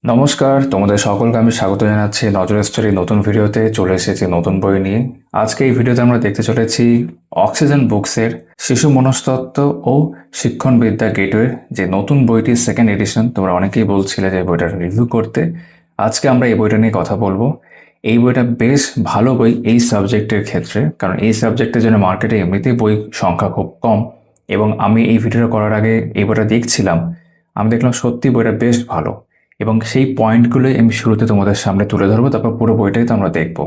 নমস্কার, তোমাদের সকলকে আমি স্বাগত জানাচ্ছি নজর স্টোরি নতুন ভিডিওতে। চলে এসেছি নতুন বই নিয়ে। আজকে এই ভিডিওতে আমরা দেখতে চলেছি অক্সিজেন বুকসের শিশু মনস্তত্ত্ব ও শিক্ষণবিদ্যা গেটওয়ে যে নতুন বইটি সেকেন্ড এডিশন। তোমরা অনেকেই বলছিলে যে বইটা রিভিউ করতে। আজকে আমরা এই বইটা নিয়ে কথা বলবো। এই বইটা বেশ ভালো বই এই সাবজেক্টের ক্ষেত্রে, কারণ এই সাবজেক্টের জন্য মার্কেটে এমনিতেই বই সংখ্যা খুব কম। এবং আমি এই ভিডিওটা করার আগে এই বইটা দেখছিলাম, আমি দেখলাম সত্যি বইটা বেশ ভালো। এবং সেই পয়েন্টগুলোই আমি শুরুতে তোমাদের সামনে তুলে ধরবো, তারপর পুরো বইটাই তো আমরা দেখবো।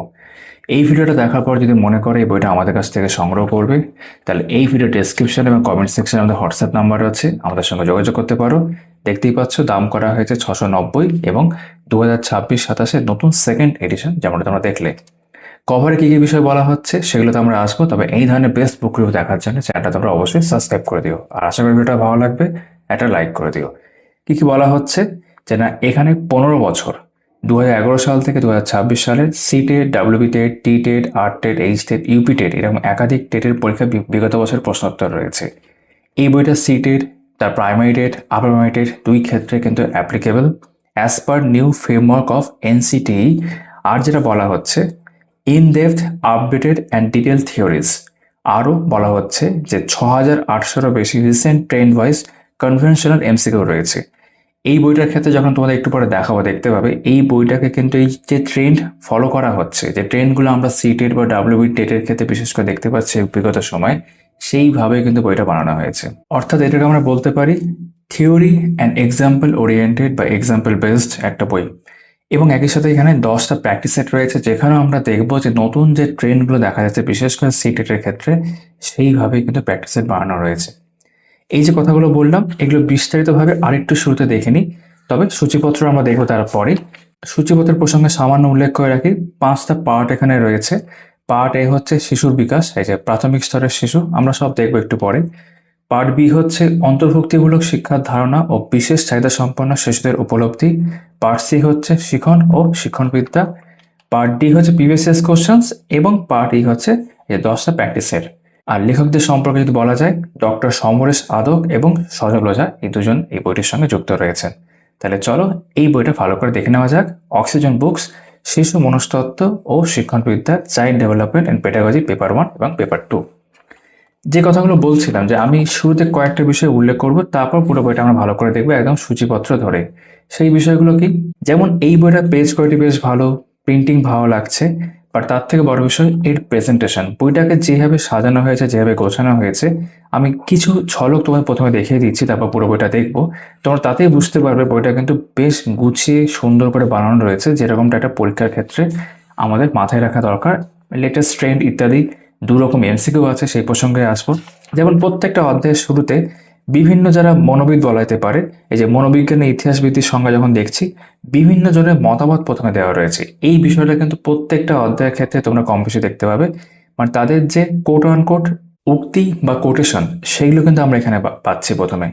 এই ভিডিওটা দেখার পর যদি মনে করে এই বইটা আমাদের কাছ থেকে সংগ্রহ করবে, তাহলে এই ভিডিও ডেসক্রিপশন এবং কমেন্ট সেকশনে আমাদের হোয়াটসঅ্যাপ নাম্বার আছে, আমাদের সঙ্গে যোগাযোগ করতে পারো। দেখতেই পাচ্ছ দাম করা হয়েছে 690 এবং 2026-27 নতুন সেকেন্ড এডিশন, যেমনটা তোমরা দেখলে। কভারে কী কী বিষয় বলা হচ্ছে সেগুলো তো আমরা আসবো, তবে এই ধরনের বেস্ট বুক রিভিউ দেখার জন্য চ্যানেলটা তোমরা অবশ্যই সাবস্ক্রাইব করে দিও। আর আশা করি ভিডিওটা ভালো লাগবে, একটা লাইক করে দিও। কী কী বলা হচ্ছে যে না, এখানে 15 বছর 2011 সাল থেকে 2026 সালে CTET, WB TET, T TET, আর TET, H TET, UP TET এরকম একাধিক টেটের পরীক্ষা বিগত বছর প্রশ্নোত্তর রয়েছে। এই বইটা সিটেট, তার primary TET, upper primary TET দুই ক্ষেত্রে কিন্তু applicable as per new framework of NCTE. আর যেটা বলা হচ্ছে in depth updated and detail theories. আরও বলা হচ্ছে যে 6800-এরও বেশি recent trend wise conventional MCQ রয়েছে। এই বইটার ক্ষেত্রে যখন তোমাদের একটু পরে দেখাবো, দেখতে পাবে এই বইটাকে কিন্তু এই যে ট্রেন্ড ফলো করা হচ্ছে, যে ট্রেন্ডগুলো আমরা সিটেট বা ডাব্লিউবি টেটের ক্ষেত্রে বিশেষ করে দেখতে পাচ্ছি বিগত সময়, সেইভাবে কিন্তু বইটা বানানো হয়েছে। অর্থাৎ এটাকে আমরা বলতে পারি থিওরি অ্যান্ড এক্সাম্পল ওরিয়েন্টেড বা এক্সাম্পল বেসড একটা বই। এবং একই সাথে এখানে 10টা প্র্যাকটিস সেট রয়েছে, যেখানেও আমরা দেখবো যে নতুন যে ট্রেন্ডগুলো দেখা যাচ্ছে বিশেষ করে সিটেটের ক্ষেত্রে, সেইভাবে কিন্তু প্র্যাকটিস সেট বানানো রয়েছে। এই যে কথাগুলো বললাম, এগুলো বিস্তারিতভাবে আরেকটু শুরুতে দেখে নিই, তবে সূচিপত্র আমরা দেখবো তারপরে। সূচিপত্রের প্রসঙ্গে সামান্য উল্লেখ করে রাখি, 5টা পার্ট এখানে রয়েছে। পার্ট এ হচ্ছে শিশুর বিকাশ, এই যে প্রাথমিক স্তরের শিশু, আমরা সব দেখবো একটু পরে। পার্ট বি হচ্ছে অন্তর্ভুক্তিমূলক শিক্ষার ধারণা ও বিশেষ চাহিদা সম্পন্ন শিশুদের উপলব্ধি। পার্ট সি হচ্ছে শিখন ও শিক্ষণবিদ্যা। পার্ট ডি হচ্ছে প্রিভিয়াস কোশ্চেন্স এবং পার্ট ই হচ্ছে এই 10টা প্র্যাকটিসের। আর লেখকদের সম্পর্কে যদি বলা যায়, ডক্টর সমরেশ আদক এবং সজল ওঝা এই দুজন এই বইটির সঙ্গে যুক্ত রয়েছেন। তাহলে চলো এই বইটা ভালো করে দেখে নেওয়া যাক। অক্সিজেন বুকস, শিশু মনস্তত্ত্ব ও শিক্ষণবিদ্যা, child development and pedagogy, paper 1 এবং পেপার 2। যে কথাগুলো বলছিলাম যে আমি শুরুতে কয়েকটা বিষয় উল্লেখ করব, তারপর পুরো বইটা আমরা ভালো করে দেখবো একদম সূচিপত্র ধরে। সেই বিষয়গুলো কি, যেমন এই বইটার পেজ কোয়ালিটি বেশ ভালো, প্রিন্টিং ভালো লাগছে, বাট তার থেকে বড় বিষয় এর প্রেজেন্টেশন। বইটাকে যেভাবে সাজানো হয়েছে, যেভাবে গোছানো হয়েছে, আমি কিছু ঝলক তোমায় প্রথমে দেখিয়ে দিচ্ছি, তারপর পুরো বইটা দেখবো। তোমরা তাতেই বুঝতে পারবে বইটা কিন্তু বেশ গুছিয়ে সুন্দর করে বানানো রয়েছে, যেরকমটা একটা পরীক্ষার ক্ষেত্রে আমাদের মাথায় রাখা দরকার। লেটেস্ট ট্রেন্ড ইত্যাদি, দু রকম এমসিকিউ আছে, সেই প্রসঙ্গে আসবো। যেমন প্রত্যেকটা অধ্যায়ের শুরুতে বিভিন্ন যারা মনোবিদ বলা যেতে পারে, এই যে মনোবিজ্ঞানের ইতিহাসবিদ্যির সংজ্ঞা যখন দেখছি, বিভিন্ন জনের মতামত প্রথমে দেওয়া রয়েছে। এই বিষয়টা কিন্তু প্রত্যেকটা অধ্যায়ের ক্ষেত্রে তোমরা কম বেশি দেখতে পাবে। মানে তাদের যে কোট অন কোট উক্তি বা কোটেশন, সেইগুলো কিন্তু আমরা এখানে পাচ্ছি প্রথমে।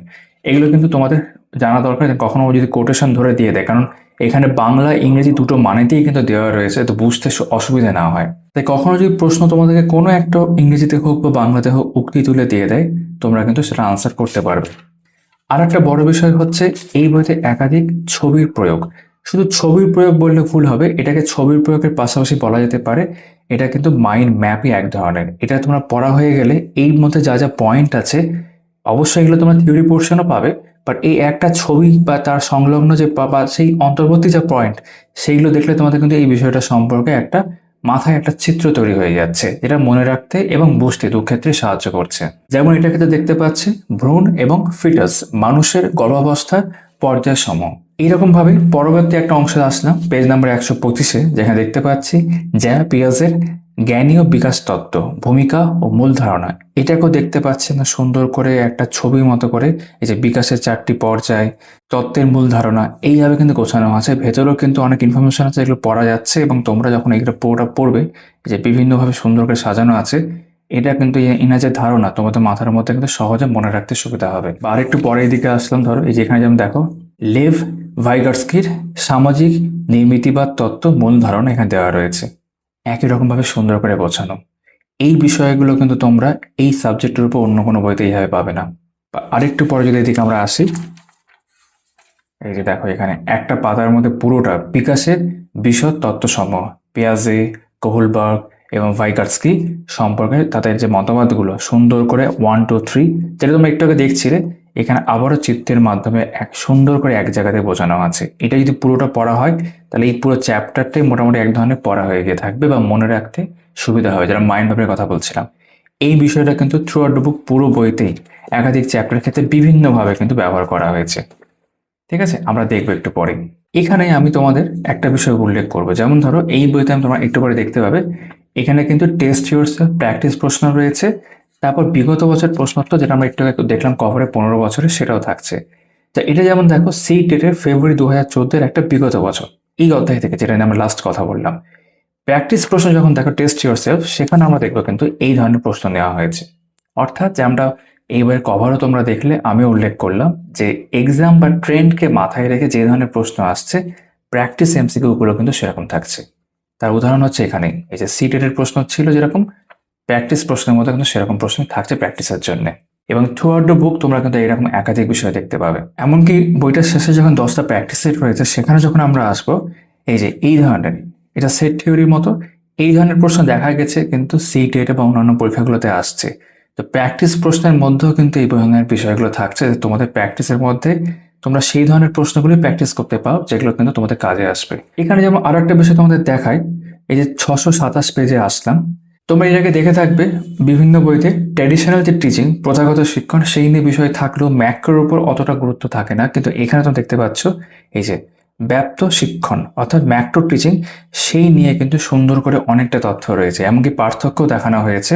এগুলো কিন্তু তোমাদের জানা দরকার, যে কখনো যদি কোটেশন ধরে দিয়ে দেয়, কারণ এখানে বাংলা ইংরেজি দুটো মানেতেই কিন্তু দেওয়া রয়েছে, তো বুঝতে অসুবিধা না হয়। তাই কখনো যদি প্রশ্ন তোমাদেরকে কোনো একটা ইংরেজিতে হোক বা বাংলাতে হোক উক্তি তুলে দিয়ে দেয়, তোমরা কিন্তু সেটা আনসার করতে পারবে। আর একটা বড় বিষয় হচ্ছে এই বইতে একাধিক ছবির প্রয়োগ। শুধু ছবির প্রয়োগ বললে ভুল হবে, এটাকে ছবির প্রয়োগের পাশাপাশি বলা যেতে পারে এটা কিন্তু মাইন্ড ম্যাপই এক ধরনের। এটা তোমরা পড়া হয়ে গেলে এই মধ্যে যা যা পয়েন্ট আছে, অবশ্যই এগুলো তোমরা থিওরি পোর্শনও পাবে, বাট এই একটা ছবি বা তার সংলগ্ন যে বা সেই অন্তর্বর্তী যে পয়েন্ট, সেইগুলো দেখলে তোমাদের কিন্তু এই বিষয়টা সম্পর্কে একটা মাথায় একটা চিত্র তৈরি হয়ে যাচ্ছে, যেটা মনে রাখতে এবং বুঝতে দু ক্ষেত্রে সাহায্য করছে। যেমন এটা ক্ষেত্রে দেখতে পাচ্ছি ভ্রূণ এবং ফিটাস, মানুষের গর্ভাবস্থার পর্যায় সমূহ। এইরকম ভাবে পরবর্তী একটা অংশে আসলাম, পেজ নাম্বার 125-এ, যেখানে দেখতে পাচ্ছি জ্যা পিয়াজের জ্ঞানীয় বিকাশ তত্ত্ব, ভূমিকা ও মূল ধারণা। এটাকেও দেখতে পাচ্ছি না সুন্দর করে একটা ছবির মতো করে, এই যে বিকাশের 4টি পর্যায়, তত্ত্বের মূল ধারণা, এইভাবে কিন্তু গোছানো আছে। ভেতরেও কিন্তু অনেক ইনফরমেশন আছে, এগুলো পড়া যাচ্ছে, এবং তোমরা যখন এগুলো পুরোটা পড়বে, যে বিভিন্নভাবে সুন্দর করে সাজানো আছে, এটা কিন্তু ইনাজের ধারণা তোমাদের মাথার মধ্যে কিন্তু সহজে মনে রাখতে সুবিধা হবে। বা আরেকটু পরের দিকে আসলাম, ধরো এই যেখানে যেমন দেখো লেভ ভাইগার্সকির সামাজিক নির্মিতিবাদ তত্ত্ব মূল ধারণা এখানে দেওয়া রয়েছে, একই রকমভাবে সুন্দর করে গোছানো। এই বিষয়গুলো কিন্তু তোমরা এই সাবজেক্টের উপর অন্য কোনো বইতে এইভাবে পাবে না। আরেকটু পরে যদি এদিকে আমরা আসি, এই যে দেখো এখানে একটা পাতার মধ্যে পুরোটা বিকাশের বিশদ তত্ত্বসমূহ পিয়াজে, কোহলবার্গ এবং ভাইগাটস্কি সম্পর্কে তাদের যে মতবাদগুলো সুন্দর করে 1 2 3 যেটা তোমরা একটু আগে দেখছিলে, এখানে আবারও চিত্রের মাধ্যমে এক সুন্দর করে এক জায়গাতে বোঝানো আছে। এটা যদি পুরোটা পড়া হয় তাহলে এই পুরো চ্যাপ্টারটাই মোটামুটি এক ধরনের পড়া হয়ে গিয়ে থাকবে বা মনে রাখতে সুবিধা হবে, যারা মাইন্ড ম্যাপের কথা বলছিলাম। এই বিষয়টা কিন্তু থ্রু আউট দ্য বুক পুরো বইতেই একাধিক চ্যাপ্টার ক্ষেত্রে বিভিন্নভাবে কিন্তু ব্যবহার করা হয়েছে। ঠিক আছে, আমরা দেখবো একটু পরে। এখানে আমি তোমাদের একটা বিষয় উল্লেখ করবো, যেমন ধরো এই বইতে আমি তোমরা একটু পরে দেখতে পাবে এখানে কিন্তু টেস্ট ইয়োরসেলফ প্র্যাকটিস প্রশ্ন রয়েছে, তারপর বিগত বছর প্রশ্নোত্তর যেটা আমরা একটু আগে দেখলাম কভারে 15 বছরের, সেটাও থাকছে। তো এটা যেমন দেখো সেই ডেটের ফেব্রুয়ারি 2014 একটা বিগত বছর এই অধ্যায় থেকে, যেটা নিয়ে আমরা লাস্ট কথা বললাম। প্র্যাকটিস প্রশ্ন যখন দেখো টেস্ট ইয়োরসেলফ, সেখানে আমরা দেখবো কিন্তু এই ধরনের প্রশ্ন নেওয়া হয়েছে। অর্থাৎ যে আমরা এই বইয়ের কভারও তোমরা দেখলে আমিও উল্লেখ করলাম যে এক্সাম বা ট্রেন্ডকে মাথায় রেখে যে ধরনের প্রশ্ন আসছে, প্র্যাকটিস এমসিকিউগুলো কিন্তু সেরকম থাকছে। তার উদাহরণ হচ্ছে এখানে এই যে সিটেটের প্রশ্ন ছিল যেরকম, প্র্যাকটিস প্রশ্নের মধ্যে কিন্তু সেরকম প্রশ্ন থাকছে প্র্যাকটিসের জন্য। এবং থ্রু আউট দ্য বুক তোমরা কিন্তু এরকম একাধিক বিষয় দেখতে পাবে। এমনকি বইটার শেষে যখন 10টা প্র্যাকটিস সেট রয়েছে, সেখানে যখন আমরা আসবো এই যে এই ধরনের, এটা সেট থিওরির মতো এই ধরনের প্রশ্ন দেখা গেছে কিন্তু সিটেট এবং অন্যান্য পরীক্ষাগুলোতে আসছে। তো প্র্যাকটিস প্রশ্নের মধ্যেও কিন্তু এই ধরনের বিষয়গুলো থাকছে, তোমাদের প্র্যাকটিসের মধ্যে তোমরা সেই ধরনের প্রশ্নগুলি প্র্যাকটিস করতে পাও যেগুলো কিন্তু তোমাদের কাজে আসবে। এখানে যেমন আরো একটা বিষয় তোমাদের দেখায়, এই যে 627 পেজে আসলাম, তোমরা এর আগে দেখে থাকবে বিভিন্ন বইতে ট্র্যাডিশনাল যে টিচিং প্রথাগত শিক্ষণ সেই নিয়ে বিষয় থাকলেও ম্যাক্রোর উপর অতটা গুরুত্ব থাকে না, কিন্তু এখানে তোমরা দেখতে পাচ্ছ এই যে ব্যাপ্ত শিক্ষণ অর্থাৎ ম্যাক্রো টিচিং, সেই নিয়ে কিন্তু সুন্দর করে অনেকটা তথ্য রয়েছে, এমনকি পার্থক্য দেখানো হয়েছে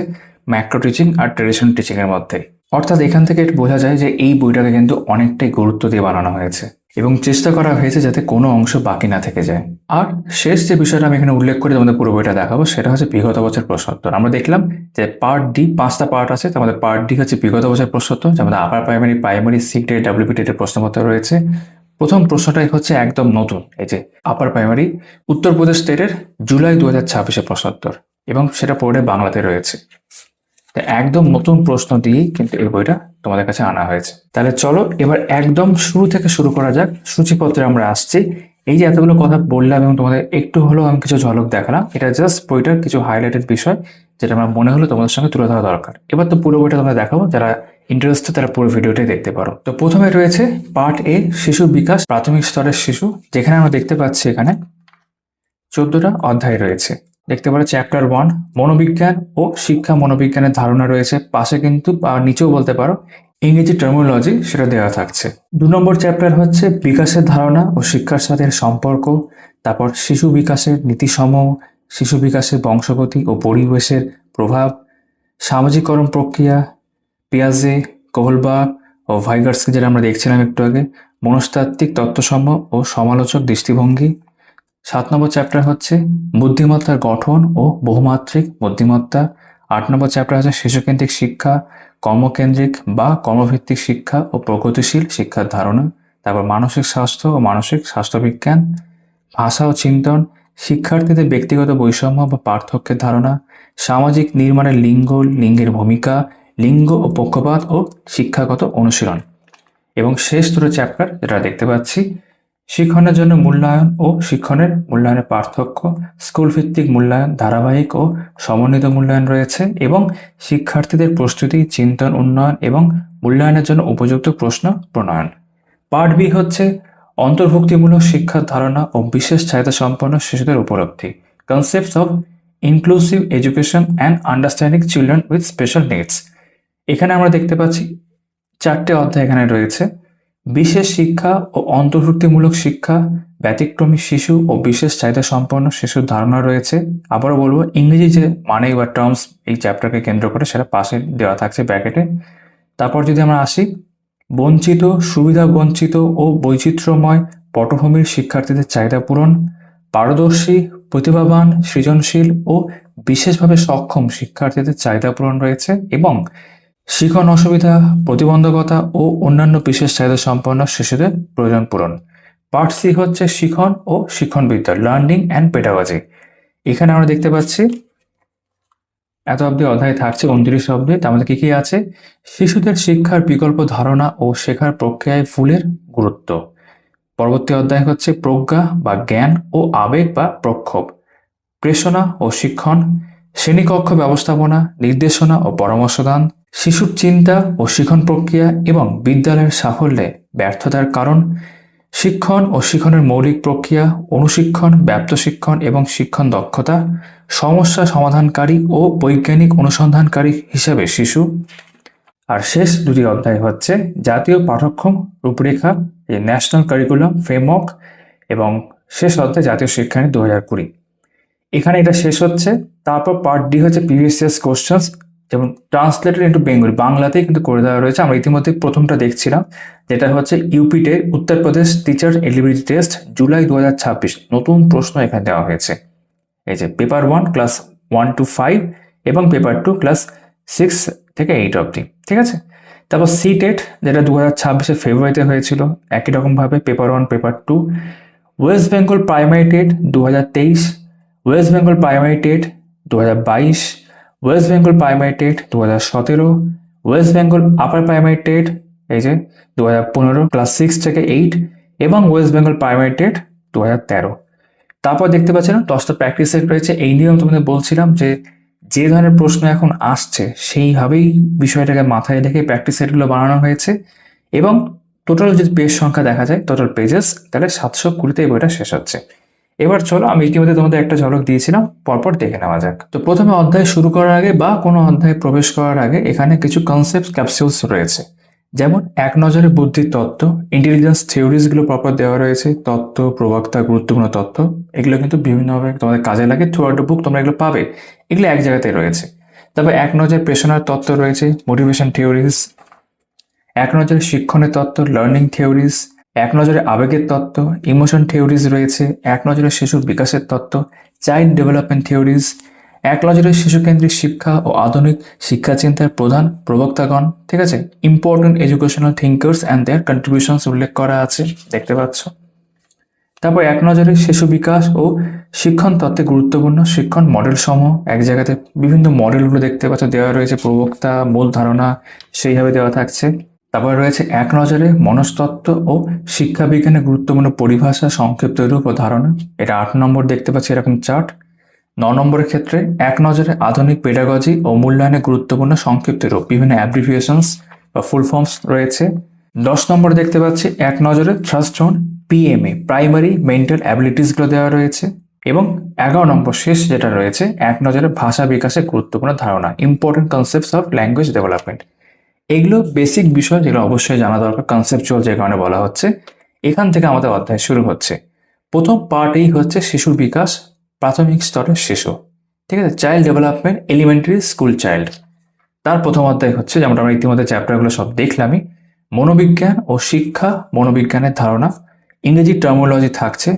ম্যাক্রো টিচিং আর ট্র্যাডিশনাল টিচিং এর মধ্যে। অর্থাৎ এখান থেকে বোঝা যায় যে এই বইটাকে কিন্তু অনেকটাই গুরুত্ব দিয়ে বানানো হয়েছে এবং চেষ্টা করা হয়েছে যাতে কোনো অংশ বাকি না থেকে যায়। আর শেষ যে বিষয়টা আমি এখানে উল্লেখ করে তোমাদের পুরো বইটা দেখাবো, সেটা হচ্ছে বিগত বছর প্রশ্নোত্তর। আমরা দেখলাম যে পার্ট ডি 5টা পার্ট আছে, তার মধ্যে পার্ট ডি হচ্ছে বিগত বছর প্রশ্নোত্তর, যেমন আপার প্রাইমারি, প্রাইমারি, সিটেট, ডাব্লিউবিটেট এর প্রশ্নপত্র রয়েছে। প্রথম প্রশ্নটাই হচ্ছে একদম নতুন, এই যে আপার প্রাইমারি উত্তরপ্রদেশ স্টেটের জুলাই 2026 প্রশ্নোত্তর, এবং সেটা পড়ে বাংলাতে রয়েছে। তো একদম নতুন প্রশ্ন দিয়েই কিন্তু এই বইটা তোমাদের কাছে আনা হয়েছে। তাহলে চলো এবার একদম শুরু থেকে শুরু করা যাক। সূচিপত্রে আমরা আসছি। এই যে এতগুলো কথা বললাম এবং তোমাদের একটু হলেও আমি কিছু ঝলক দেখালাম, এটা জাস্ট বইটার কিছু হাইলাইটেড বিষয় যেটা আমার মনে হলো তোমাদের সঙ্গে তুলে ধরা দরকার। এবার তো পুরো বইটা তোমরা দেখাবো, যারা ইন্টারেস্টেড তারা পুরো ভিডিওটাই দেখতে পারো। তো প্রথমে রয়েছে পার্ট এ, শিশু বিকাশ, প্রাথমিক স্তরের শিশু, যেখানে আমরা দেখতে পাচ্ছি এখানে 14টা অধ্যায় রয়েছে। দেখতে পারো চ্যাপ্টার 1 মনোবিজ্ঞান ও শিক্ষা, মনোবিজ্ঞানের ধারণা রয়েছে পাশে, কিন্তু বা নিচেও বলতে পারো ইংরেজি টার্মিনোলজি সেটা দেওয়া থাকছে। 2 নম্বর চ্যাপ্টার হচ্ছে বিকাশের ধারণা ও শিক্ষার সাথে এর সম্পর্ক, তারপর শিশু বিকাশের নীতিসমূহ, শিশু বিকাশের বংশগতি ও পরিবেশের প্রভাব, সামাজিকরণ প্রক্রিয়া, পিয়াজে, কোহলবার্গ ও ভাইগাটস্কি যেটা আমরা দেখছিলাম একটু আগে, মনস্তাত্ত্বিক তত্ত্বসমূহ ও সমালোচক দৃষ্টিভঙ্গি। 7 নম্বর চ্যাপ্টার হচ্ছে বুদ্ধিমত্তার গঠন ও বহুমাত্রিক বুদ্ধিমত্তা। 8 নম্বর চ্যাপ্টার হচ্ছে শিশুকেন্দ্রিক শিক্ষা, কর্মকেন্দ্রিক বা কর্মভিত্তিক শিক্ষা ও প্রগতিশীল শিক্ষার ধারণা। তারপর মানসিক স্বাস্থ্য ও মানসিক স্বাস্থ্যবিজ্ঞান, ভাষা ও চিন্তন, শিক্ষার্থীদের ব্যক্তিগত বৈষম্য বা পার্থক্যের ধারণা, সামাজিক নির্মাণের লিঙ্গ, লিঙ্গের ভূমিকা, লিঙ্গ ও পক্ষপাত ও শিক্ষাগত অনুশীলন। এবং শেষ দুটো চ্যাপ্টার যেটা দেখতে পাচ্ছি, শিক্ষণের জন্য মূল্যায়ন ও শিক্ষণের মূল্যায়নের পার্থক্য, স্কুল ভিত্তিক মূল্যায়ন, ধারাবাহিক ও সমন্বিত মূল্যায়ন রয়েছে, এবং শিক্ষার্থীদের প্রস্তুতি, চিন্তন উন্নয়ন এবং মূল্যায়নের জন্য উপযুক্ত প্রশ্ন প্রণয়ন। পার্ট বি হচ্ছে অন্তর্ভুক্তিমূলক শিক্ষার ধারণা ও বিশেষ চাহিদা সম্পন্ন শিশুদের উপলব্ধি, concepts of inclusive education and understanding children with special needs. এখানে আমরা দেখতে পাচ্ছি 4টে অধ্যায় এখানে রয়েছে। বিশেষ শিক্ষা ও অন্তর্ভুক্তিমূলক শিক্ষা, ব্যতিক্রমী শিশু ও বিশেষ চাহিদা সম্পন্ন শিশুর ধারণা রয়েছে। আবারও বলবো ইংরেজি যে মানে বা টার্মস এই চ্যাপ্টারকে কেন্দ্র করে সেটা পাশে দেওয়া থাকছে ব্র্যাকেটে। তারপর যদি আমরা আসি, বঞ্চিত, সুবিধা বঞ্চিত ও বৈচিত্র্যময় পটভূমির শিক্ষার্থীদের চাহিদা পূরণ, পারদর্শী, প্রতিভাবান, সৃজনশীল ও বিশেষভাবে সক্ষম শিক্ষার্থীদের চাহিদা পূরণ রয়েছে, এবং শিখন অসুবিধা, প্রতিবন্ধকতা ও অন্যান্য বিশেষ চাহিদা সম্পন্ন শিশুদের প্রয়োজন পূরণ। পার্ট সি হচ্ছে শিখন ও শিক্ষণবিদ্যা, লার্নিং অ্যান্ড পেডাগজি। এখানে আমরা দেখতে পাচ্ছি এত অবধি অধ্যায় থাকছে 29 অবধি। তার মধ্যে কি আছে, শিশুদের শিক্ষার বিকল্প ধারণা ও শেখার প্রক্রিয়ায় ভুলের গুরুত্ব, পরবর্তী অধ্যায় হচ্ছে প্রজ্ঞা বা জ্ঞান ও আবেগ বা প্রক্ষোভ, প্রেষণা ও শিক্ষণ, শ্রেণীকক্ষ ব্যবস্থাপনা, নির্দেশনা ও পরামর্শদান, শিশুর চিন্তা ও শিখন প্রক্রিয়া এবং বিদ্যালয়ের সাফল্যে ব্যর্থতার কারণ, শিক্ষণ ও শিক্ষণের মৌলিক প্রক্রিয়া, অনুশিক্ষণ, ব্যাপ্ত শিক্ষণ এবং শিক্ষণ দক্ষতা, সমস্যা সমাধানকারী ও বৈজ্ঞানিক অনুসন্ধানকারী হিসাবে শিশু। আর শেষ দুটি অধ্যায় হচ্ছে জাতীয় পাঠ্যক্রম রূপরেখা, এই ন্যাশনাল কারিকুলাম ফ্রেমওয়ার্ক, এবং শেষ অধ্যায় জাতীয় শিক্ষানীতি 2020। এখানে এটা শেষ হচ্ছে। তারপর পার্ট ডি হচ্ছে প্রিভিয়াস কোশ্চেন্স, যেমন ট্রান্সলেটেড ইন্টু বেঙ্গলি, বাংলাতেই কিন্তু করে দেওয়া রয়েছে। আমরা ইতিমধ্যে প্রথমটা দেখছিলাম, যেটা হচ্ছে ইউপিটে Uttar Pradesh teacher eligibility test July 2026, নতুন প্রশ্ন এখানে দেওয়া হয়েছে। এই যে পেপার 1 ক্লাস 1 to 5 এবং পেপার 2 ক্লাস 6 থেকে 8 অবধি, ঠিক আছে। তারপর সিটেট, যেটা 2026 ফেব্রুয়ারিতে হয়েছিল, একই রকমভাবে paper 1 paper 2। West Bengal primary TET 2023, West Bengal primary TET 2022, West Bengal primary TET 2017, West Bengal আপার প্রাইমারি টেট এই যে 2015 ক্লাস 6 থেকে 8, এবং ওয়েস্ট বেঙ্গল প্রাইমারি টেট 2013। তারপর দেখতে পাচ্ছেন 10টা প্র্যাকটিস সেট রয়েছে। এই নিয়ে আমি তোমাদের বলছিলাম যে যে ধরনের প্রশ্ন এখন আসছে সেইভাবেই বিষয়টাকে মাথায় রেখে প্র্যাকটিস সেটগুলো বানানো হয়েছে, এবং টোটাল যদি পেজ সংখ্যা দেখা যায়, টোটাল পেজেস, তাহলে 720-তে এই বইটা শেষ হচ্ছে। এবার চলো, আমি ইতিমধ্যে তোমাদের একটা ঝলক দিয়েছিলাম, পরপর দেখে নেওয়া যাক। তো প্রথমে অধ্যায় শুরু করার আগে বা কোনো অধ্যায়ে প্রবেশ করার আগে এখানে কিছু কনসেপ্ট ক্যাপসুলস রয়েছে, যেমন এক নজরে বুদ্ধির তত্ত্ব, ইন্টেলিজেন্স থিওরিজগুলো প্রপার দেওয়া রয়েছে, তত্ত্ব, প্রবক্তা, গুরুত্বপূর্ণ তথ্য। এগুলো কিন্তু বিভিন্নভাবে তোমাদের কাজে লাগে, থ্রু আউট দ্য বুক তোমরা এগুলো পাবে, এগুলো এক জায়গাতে রয়েছে। তারপর এক নজরে প্রেষণার তত্ত্ব রয়েছে, মোটিভেশন থিওরিজ, এক নজরে শিক্ষণের তত্ত্ব, লার্নিং থিওরিজ, এক নজরে আবেগের তত্ত্ব, ইমোশন থিওরিজ রয়েছে, এক নজরে শিশুর বিকাশের তত্ত্ব, চাইল্ড ডেভেলপমেন্ট থিওরিজ, এক নজরে শিশুকেন্দ্রিক শিক্ষা ও আধুনিক শিক্ষা চিন্তার প্রধান প্রবক্তাগণ, ঠিক আছে। Important educational thinkers and their contributions উল্লেখ করা আছে, দেখতে পাচ্ছ। তারপর এক নজরে শিশু বিকাশ ও শিক্ষণ তত্ত্বে গুরুত্বপূর্ণ শিক্ষণ মডেল সমূহ, এক জায়গাতে বিভিন্ন মডেলগুলো দেখতে পাচ্ছ দেওয়া রয়েছে, প্রবক্তা, মূল ধারণা সেইভাবে দেওয়া থাকছে। তারপর রয়েছে এক নজরে মনস্তত্ত্ব ও শিক্ষা বিজ্ঞানের গুরুত্বপূর্ণ পরিভাষা, সংক্ষিপ্ত রূপ ও ধারণা, এটা 8 নম্বর দেখতে পাচ্ছি এরকম চার্ট। 9 নম্বরের ক্ষেত্রে এক নজরে আধুনিক পেডাগজি ও মূল্যায়নের গুরুত্বপূর্ণ সংক্ষিপ্ত রূপ, বিভিন্ন অ্যাব্রিভিয়েশনস বা ফুল ফর্মস রয়েছে। 10 নম্বরে দেখতে পাচ্ছি এক নজরে thrust on PMA, primary mental অ্যাবিলিটিসগুলো দেওয়া রয়েছে। এবং 11 নম্বর শেষ যেটা রয়েছে, এক নজরে ভাষা বিকাশের গুরুত্বপূর্ণ ধারণা, important concepts of language development. এগুলো বেসিক বিষয়, যেগুলো অবশ্যই জানা দরকার, কনসেপচুয়াল যে কারণে বলা হচ্ছে। এখান থেকে আমাদের অধ্যায় শুরু হচ্ছে। প্রথম পার্টেই হচ্ছে শিশুর বিকাশ, প্রাথমিক স্তরের শিশু, ঠিক আছে, child development, elementary school child. তার প্রথম অধ্যায় হচ্ছে, যেমন আমরা ইতিমধ্যে চ্যাপ্টারগুলো সব দেখলামই, মনোবিজ্ঞান ও শিক্ষা, মনোবিজ্ঞানের ধারণা, ইংরেজি টার্মোলজি থাকছে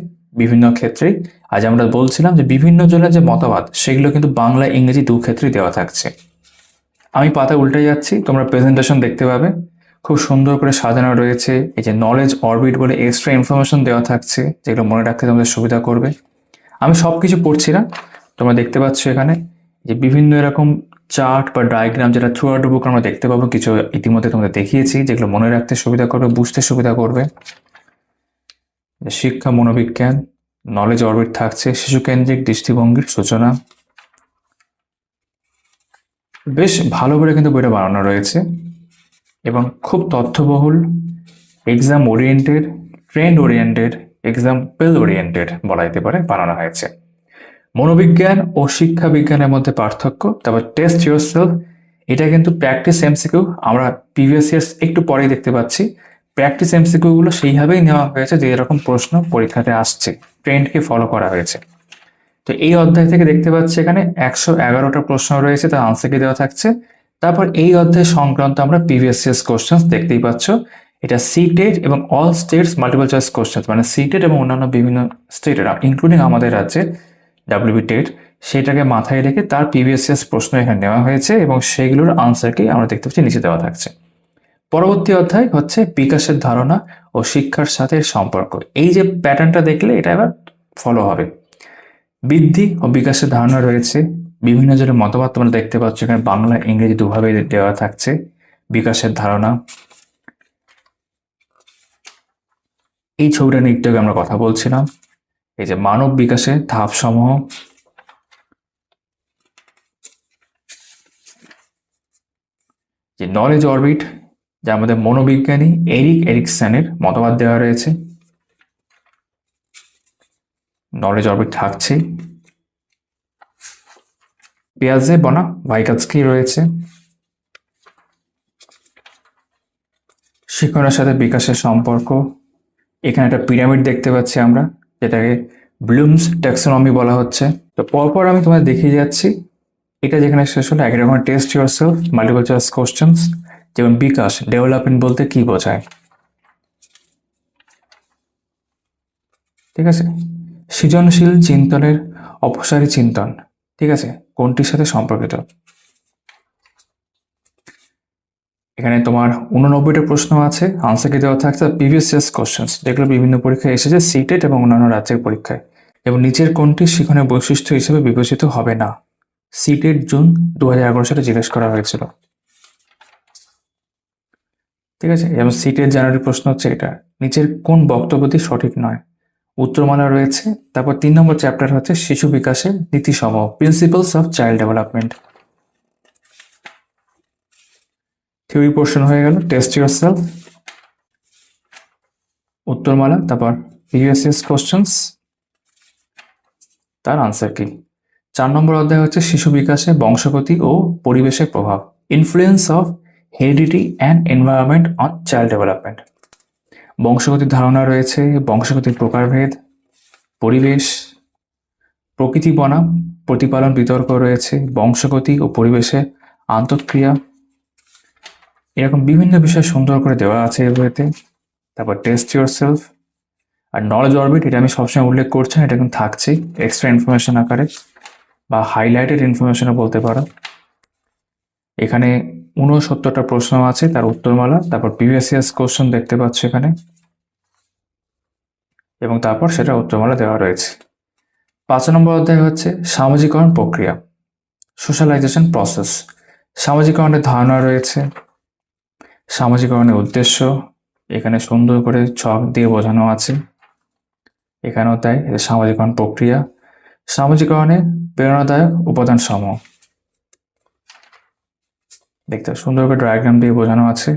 বিভিন্ন ক্ষেত্রেই। আজ আমরা বলছিলাম যে বিভিন্ন জনের যে মতবাদ, সেগুলো কিন্তু বাংলা ইংরেজি দু ক্ষেত্রেই দেওয়া থাকছে। আমি পাতা উল্টে যাচ্ছি, তোমরা প্রেজেন্টেশন দেখতে পাবে, খুব সুন্দর করে সাজানো রয়েছে। এই যে নলেজ অরবিট বলে এক্সট্রা ইনফরমেশন দেওয়া থাকছে, যেগুলো মনে রাখতে তোমাদের সুবিধা করবে। আমি সব কিছু পড়ছি না, তোমরা দেখতে পাচ্ছ এখানে যে বিভিন্ন এরকম চার্ট বা ডায়াগ্রাম, যেটা থ্রু আউট বুক আমরা দেখতে পাবো, কিছু ইতিমধ্যে তোমাদের দেখিয়েছি, যেগুলো মনে রাখতে সুবিধা করবে, বুঝতে সুবিধা করবে। শিক্ষা, মনোবিজ্ঞান, নলেজ অরবিট থাকছে, শিশুকেন্দ্রিক দৃষ্টিভঙ্গির সূচনা। বেশ ভালো করে কিন্তু বইটা বানানো রয়েছে এবং খুব তথ্যবহুল, exam oriented, trend oriented, example oriented বলা যেতে পারে বানানো হয়েছে। মনোবিজ্ঞান ও শিক্ষা বিজ্ঞানের মধ্যে পার্থক্য, তারপর টেস্ট ইয়োরসেলফ, এটা কিন্তু প্র্যাকটিস এমসিকিউ, আমরা প্রিভিয়াস ইয়ার্স একটু পরেই দেখতে পাচ্ছি। প্র্যাকটিস এমসিকিউগুলো সেইভাবেই নেওয়া হয়েছে যে এরকম প্রশ্ন পরীক্ষাতে আসছে, ট্রেন্ডকে ফলো করা হয়েছে। তো এই অধ্যায় থেকে দেখতে পাচ্ছি এখানে 111টা প্রশ্ন রয়েছে, তার আনসার কি দেওয়া থাকছে। তারপর এই অধ্যায় সংক্রান্ত আমরা প্রিভিয়াস ইয়ার্স কোশ্চেন দেখতেই পাচ্ছ। এটা সিটেট এবং all states multiple choice question, মানে সিটেট এবং অন্যান্য বিভিন্ন স্টেটের ইনক্লুডিং আমাদের রাজ্যের ডাব্লিউবি টেট, সেটাকে মাথায় রেখে তার প্রিভিয়াস ইয়ার্স প্রশ্ন এখানে নেওয়া হয়েছে এবং সেইগুলোর আনসারকেই আমরা দেখতে পাচ্ছি নিচে দেওয়া থাকছে। পরবর্তী অধ্যায় হচ্ছে বিকাশের ধারণা ও শিক্ষার সাথে সম্পর্ক। এই যে প্যাটার্নটা দেখলে এটা এবার ফলো হবে। বৃদ্ধি ও বিকাশের ধারণা রয়েছে, বিভিন্ন জনের মতবাদ তোমরা দেখতে পাচ্ছ এখানে, বাংলা ইংরেজি দুভাবে দেওয়া থাকছে। বিকাশের ধারণা, এই ছবিটা নিয়ে একটু আগে আমরা কথা বলছিলাম, এই যে মানব বিকাশের ধাপ সমূহ, যে নলেজ অরবিট, যা আমাদের মনোবিজ্ঞানী এরিক এরিকসনের মতবাদ দেওয়া রয়েছে। নলেজ অরবিট থাকছে। পিয়াজে বনা ভাইকাৎস্কি রয়েছে। শিক্ষণের সাথে বিকাশের সম্পর্ক, এখানে একটা পিরামিড দেখতে পাচ্ছি আমরা, যেটাকে ব্লুমস ট্যাক্সোনমি বলা হচ্ছে। তো পরপর আমি তোমাদের দেখিয়ে যাচ্ছি। এটা যেখানে শেষ হলো, একই রকম test your self, multiple choice questions, যেমন বিকাশ ডেভেলপমেন্ট বলতে কি বোঝায়, ঠিক আছে। সৃজনশীল চিন্তনের অপসারী চিন্তন, ঠিক আছে, কোনটির সাথে সম্পর্কিত। এখানে তোমার 89টা প্রশ্ন আছে, আনসার কি দেওয়া থাকছে প্রিভিয়াস ইয়ার্স কোশ্চেন্স, যেগুলো বিভিন্ন পরীক্ষায় এসেছে, সিটেট এবং অন্যান্য রাজ্যের পরীক্ষায়। এবং নিচের কোনটি শিখনের বৈশিষ্ট্য হিসেবে বিবেচিত হবে না। সিটেট জুন 2011 সালে জিজ্ঞেস করা হয়েছিল, ঠিক আছে। এবং সিটেট জানুয়ারি প্রশ্ন হচ্ছে এটা, নিচের কোন বক্তব্যটি সঠিক নয়। উত্তরমালা রয়েছে। তারপর 3 নম্বর চ্যাপ্টার হচ্ছে শিশু বিকাশের নীতিসমূহ, principles of child development. Theory portion হয়ে গেল, টেস্ট ইউরসেলফ, উত্তরমালা, তারপর প্রিভিয়াস ইয়ার্স কোশ্চেন্স, তার আনসার কি। 4 নম্বর অধ্যায় হচ্ছে শিশু বিকাশে বংশগতি ও পরিবেশের প্রভাব, influence of heredity and environment on child development. বংশগতির ধারণা রয়েছে, বংশগতির প্রকারভেদ, পরিবেশ, প্রকৃতি বনাম প্রতিপালন বিতর্ক রয়েছে, বংশগতি ও পরিবেশে আন্তঃক্রিয়া, এরকম বিভিন্ন বিষয় সুন্দর করে দেওয়া আছে এই বইতে। তারপর টেস্ট ইউর সেলফ আর নলেজ অরবিট, এটা আমি সবসময় উল্লেখ করছি, এটা কিন্তু থাকছেই এক্সট্রা ইনফরমেশন আকারে বা হাইলাইটেড ইনফরমেশনও বলতে পারো। এখানে 69টা প্রশ্ন আছে, তার উত্তরমালা, তারপর প্রিভিয়াস ইয়ার্স কোশ্চেন দেখতে পাচ্ছ এখানে, এবং তারপর সেটা উত্তরমালা দেওয়া রয়েছে। 5 নম্বর অধ্যায় হচ্ছে সামাজিকরণ প্রক্রিয়া, সোশ্যালাইজেশন প্রসেস। সামাজিকরণের ধারণা রয়েছে, সামাজিকরণের উদ্দেশ্য, এখানে সুন্দর করে ছক দিয়ে বোঝানো আছে। এখানেও তাই, সামাজিকরণ প্রক্রিয়া, সামাজিকরণে প্রেরণাদায়ক উপাদান সমূহ, দেখতে সুন্দর করে ডায়াগ্রাম দিয়ে বোঝানো আছে,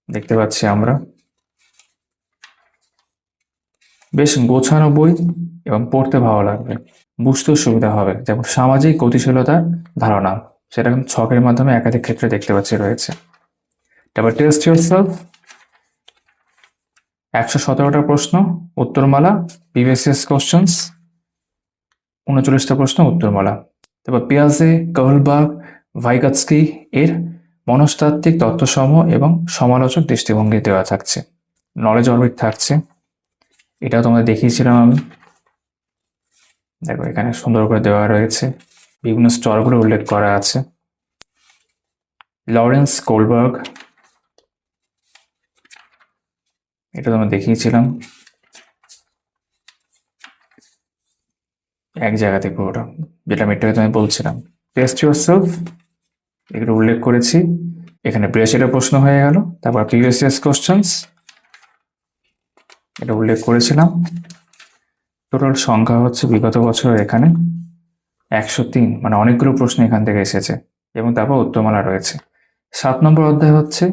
দেখতে পাচ্ছি আমরা। বেশ গোছানো বই এবং পড়তে ভালো লাগবে, বুঝতেও সুবিধা হবে। যেমন সামাজিক গতিশীলতার ধারণা, সেটা কিন্তু ছকের মাধ্যমে একাধিক ক্ষেত্রে দেখতে পাচ্ছি রয়েছে। তারপর টেস্ট ইউরসেলফ, 117টা প্রশ্ন, উত্তরমালা, প্রিভিয়াস ইয়ার্স কোশ্চেন্স, 39টা প্রশ্ন, উত্তরমালা। তারপর পিয়াজে, কাহলবাগ, ভাইগাৎস্কি এর মনস্তাত্ত্বিক তত্ত্বসমূহ এবং সমালোচক দৃষ্টিভঙ্গি দেওয়া থাকছে। নলেজ অরবিট থাকছে, এটাও তোমাদের দেখিয়েছিলাম আমি, দেখো এখানে সুন্দর করে দেওয়া রয়েছে, বিভিন্ন স্তরগুলো উল্লেখ করা আছে। লরেন্স কোলবার্গ, এটা তোমরা দেখিয়েছিলাম এক জায়গাতে পুরোটা, যেটা আমি একটু আমি বলছিলাম। টেস্ট ইউরসেলফ, এগুলো উল্লেখ করেছি। এখানে 82টা প্রশ্ন হয়ে গেল। তারপর প্রিভিয়াস ইয়ার্স কোশ্চেন্স, এটা উল্লেখ করেছিলাম। টোটাল সংখ্যা হচ্ছে বিগত বছর এখানে 103, মানে অনেকগুলো প্রশ্ন এখান থেকে এসেছে। এবং তারপর উত্তরমালা রয়েছে। 7 নম্বর অধ্যায় হচ্ছে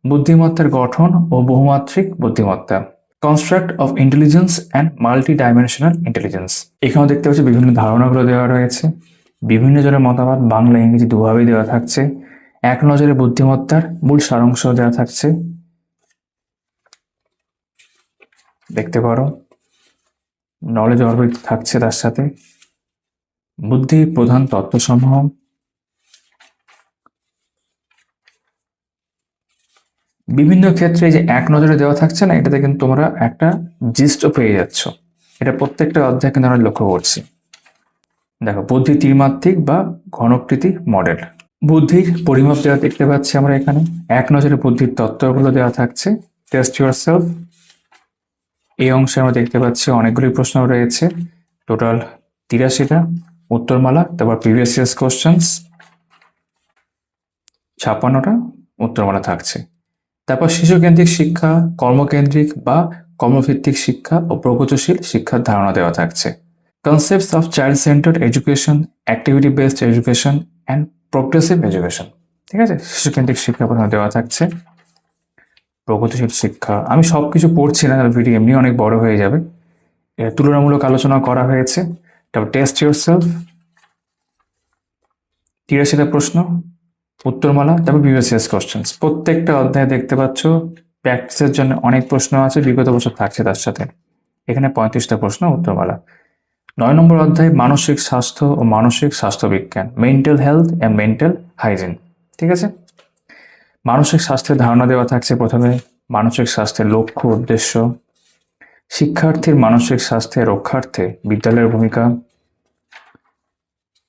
বুদ্ধিমত্তার গঠন ও বহুমাত্রিক বুদ্ধিমত্তা, construct of intelligence and multi dimensional intelligence. এখানেও দেখতে পাচ্ছি বিভিন্ন ধারণাগুলো দেওয়া রয়েছে, বিভিন্ন জনের মতামত বাংলা ইংরেজি দুভাবেই দেওয়া থাকছে। এক নজরে বুদ্ধিমত্তার মূল সারাংশ দেওয়া থাকছে, দেখতে পারো। নলেজ অরবিট থাকছে তার সাথে, বুদ্ধি প্রধান তত্ত্বসমূহ, বিভিন্ন ক্ষেত্রে যে এক নজরে দেওয়া থাকছে না, এটাতে কিন্তু তোমরা একটা জিস্টও পেয়ে যাচ্ছ। এটা প্রত্যেকটা অধ্যায় কিন্তু আমরা লক্ষ্য করছি। দেখো, বুদ্ধি ত্রিমাত্রিক বা ঘনকৃতি মডেল, বুদ্ধির পরিমাপ দেওয়া দেখতে পাচ্ছি আমরা এখানে। এক নজরে বুদ্ধির তত্ত্বগুলো দেওয়া থাকছে। টেস্ট ইউরসেলফ, এই অংশে আমরা দেখতে পাচ্ছি অনেকগুলি প্রশ্ন রয়েছে, টোটাল 83টা, উত্তরমালা, তারপর প্রিভিয়াস ইয়ার্স কোশ্চেন্স 56টা, উত্তরমালা থাকছে। তারপর শিশুকেন্দ্রিক শিক্ষা, কর্মকেন্দ্রিক বা কর্মভিত্তিক শিক্ষা ও প্রগতিশীল শিক্ষার ধারণা দেওয়া থাকছে। Concepts of child centred education, activity based education and progressive education. ঠিক আছে, শিশুকেন্দ্রিক শিক্ষা প্রথমে দেওয়া থাকছে। প্রগতিশীল শিক্ষা, আমি সবকিছু পড়ছি না, ভিডিও এমনি অনেক বড় হয়ে যাবে। তুলনামূলক আলোচনা করা হয়েছে। তারপর টেস্ট ইয়োরসেলফ, 83টা প্রশ্ন, উত্তরমালা, তারপর বিবিএস কোশ্চেন্স। প্রত্যেকটা অধ্যায়ে দেখতে পাচ্ছ প্র্যাকটিসের জন্য অনেক প্রশ্ন আছে, বিগত বছর থাকছে তার সাথে। এখানে 35টা প্রশ্ন, উত্তরমালা। 9 নম্বর অধ্যায় মানসিক স্বাস্থ্য ও মানসিক স্বাস্থ্য বিজ্ঞান, mental health and mental hygiene. ঠিক আছে, মানসিক স্বাস্থ্যের ধারণা দেওয়া থাকছে প্রথমে, মানসিক স্বাস্থ্যের লক্ষ্য উদ্দেশ্য, শিক্ষার্থীর মানসিক স্বাস্থ্যের রক্ষার্থে বিদ্যালয়ের ভূমিকা।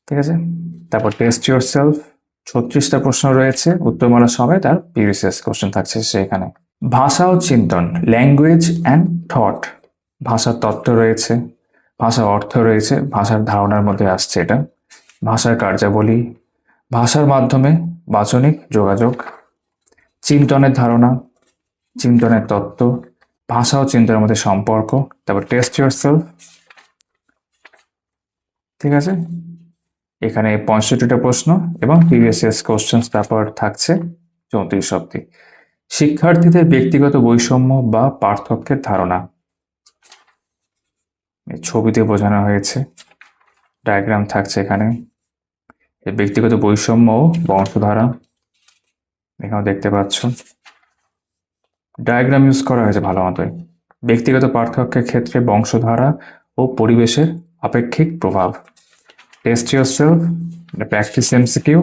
ঠিক আছে, তারপর টেস্ট ইয়োরসেলফ, 36টা প্রশ্ন রয়েছে, উত্তরমালা সবাই, তার প্রিভিয়াস কোশ্চেন থাকছে সেখানে। ভাষা ও চিন্তন, ল্যাঙ্গুয়েজ অ্যান্ড থট, ভাষার তত্ত্ব রয়েছে, ভাষার অর্থ রয়েছে, ভাষার ধারণার মধ্যে আসছে এটা। ভাষার কার্যাবলী, ভাষার মাধ্যমে বাচনিক যোগাযোগ, চিন্তনের ধারণা, চিন্তনের তত্ত্ব, ভাষা ও চিন্তনের মধ্যে সম্পর্ক। তারপর টেস্ট ইয়োরসেলফ। ঠিক আছে, এখানে 65টা প্রশ্ন এবং প্রিভিয়াস কোশ্চেন। তারপর থাকছে 34 অব্দি। শিক্ষার্থীদের ব্যক্তিগত বৈষম্য বা পার্থক্যের ধারণা, ছবিতে বোঝানো হয়েছে, ডায়াগ্রাম থাকছে এখানে। ব্যক্তিগত বৈষম্য ও বংশধারা, এখানেও দেখতে পাচ্ছ ডায়াগ্রাম ইউজ করা হয়েছে ভালো মতোই। ব্যক্তিগত পার্থক্যের ক্ষেত্রে বংশধারা ও পরিবেশের আপেক্ষিক প্রভাব। Test yourself, practice MCQ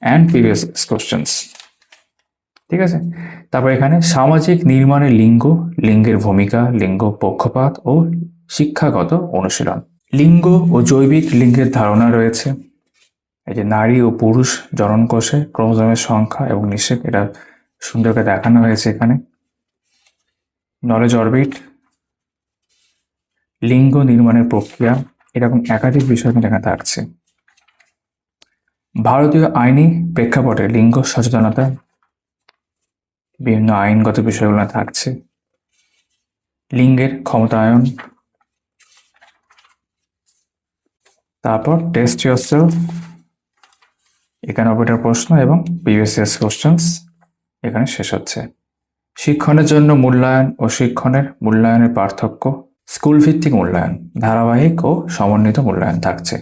and previous questions. ঠিক আছে, তারপর এখানে সামাজিক নির্মাণে লিঙ্গ, লিঙ্গের ভূমিকা, লিঙ্গ পক্ষপাত ও শিক্ষাগত অনুশীলন। লিঙ্গ ও জৈবিক লিঙ্গের ধারণা রয়েছে। এই যে নারী ও পুরুষ জননকোষে ক্রোমোজোমের সংখ্যা এবং নিষেক, এটা সুন্দর করে দেখানো হয়েছে এখানে। নলেজ অরবিট, লিঙ্গ নির্মাণের প্রক্রিয়া, এরকম একাধিক বিষয় কিন্তু এখানে থাকছে। ভারতীয় আইনি প্রেক্ষাপটে লিঙ্গ সচেতনতা, বিভিন্ন আইনগত বিষয়গুলো থাকছে। লিঙ্গের ক্ষমতায়ন, তারপর টেস্ট ইয়োরসেলফ, 91টা প্রশ্ন এবং প্রিভিয়াস কোশ্চেন্স এখানে শেষ হচ্ছে। শিক্ষণের জন্য মূল্যায়ন ও শিক্ষণের মূল্যায়নের পার্থক্য, স্কুল ভিত্তিক মূল্যায়ন, ধারাবাহিক ও সমন্বিত মূল্যায়ন থাকছে।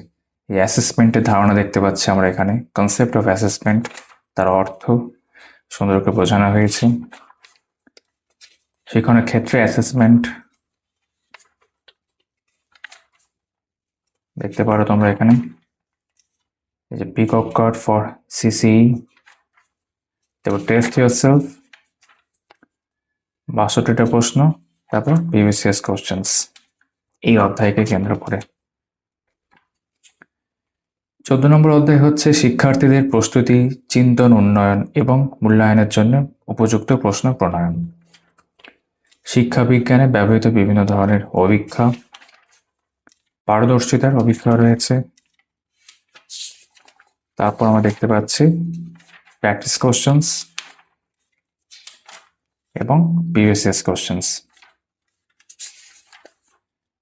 এই অ্যাসেসমেন্টের ধারণা দেখতে পাচ্ছি আমরা এখানে, কনসেপ্ট অফ অ্যাসেসমেন্ট, তার অর্থ সুন্দর করে বোঝানো হয়েছে। শিক্ষণের ক্ষেত্রে অ্যাসেসমেন্ট দেখতে পারো তোমরা এখানে। এই যে পিকক কার্ড ফর সিসিই। তারপর টেস্ট ইয়োরসেলফ, 62টা প্রশ্ন, তারপর প্রিভিয়াস কোশ্চেন্স এই অধ্যায়কে কেন্দ্র করে। 14 নম্বর অধ্যায় হচ্ছে শিক্ষার্থীদের প্রস্তুতি, চিন্তন উন্নয়ন এবং মূল্যায়নের জন্য উপযুক্ত প্রশ্ন প্রণয়ন। শিক্ষা বিজ্ঞানে ব্যবহৃত বিভিন্ন ধরনের অভিক্ষা, পারদর্শিতার অভিক্ষা রয়েছে। তারপর আমরা দেখতে পাচ্ছি প্র্যাকটিস কোশ্চেন্স এবং প্রিভিয়াস কোশ্চেন্স।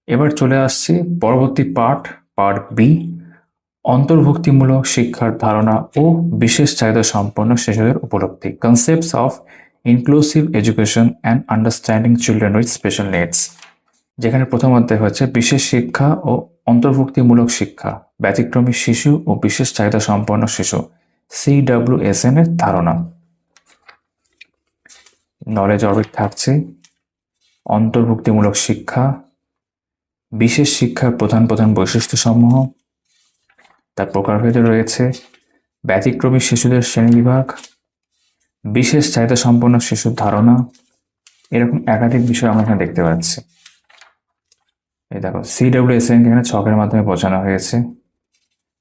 এবার চলে আসছি পরবর্তী পার্ট বি, অন্তর্ভুক্তিমূলক শিক্ষার ধারণা ও বিশেষ চাহিদা সম্পন্ন শিশুদের উপলব্ধি, concepts of inclusive education and understanding children with special needs. যেখানে প্রথম অধ্যায় হচ্ছে বিশেষ শিক্ষা ও অন্তর্ভুক্তিমূলক শিক্ষা, ব্যতিক্রমী শিশু ও বিশেষ চাহিদা সম্পন্ন শিশু, CWSN এর ধারণা। নলেজ অরবিট থাকছে, অন্তর্ভুক্তিমূলক শিক্ষা, বিশেষ শিক্ষার প্রধান প্রধান বৈশিষ্ট্যসমূহ, তার প্রকারভেদে রয়েছে ব্যতিক্রমী শিশুদের শ্রেণীবিভাগ, বিশেষ চাহিদা সম্পন্ন শিশুর ধারণা, এরকম একাধিক বিষয় আমরা এখানে দেখতে পাচ্ছি। এই দেখো CWSN এখানে ছকের মাধ্যমে বোঝানো হয়েছে।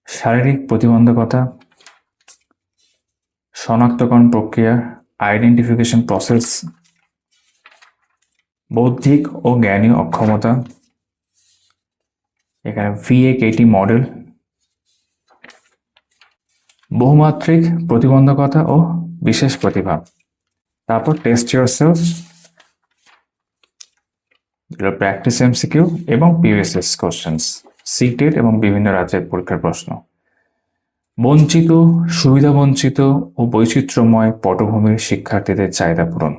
শারীরিক প্রতিবন্ধকতা, শনাক্তকরণ প্রক্রিয়া, আইডেন্টিফিকেশন প্রসেস, বৌদ্ধিক ও জ্ঞানী অক্ষমতা, এখানে VA-KT মডেল, বহুমাত্রিক প্রতিবন্ধকতা ও বিশেষ প্রতিভা, তারপর টেস্ট ইয়োরসেলফ, প্র্যাকটিস এমসিকিউ এবং পিভিএস কোশ্চেন্স, সিটেট এবং বিভিন্ন রাজ্যের পরীক্ষার প্রশ্ন। বঞ্চিত, সুবিধা বঞ্চিত ও বৈচিত্র্যময় পটভূমির শিক্ষার্থীদের চাহিদা পূরণ।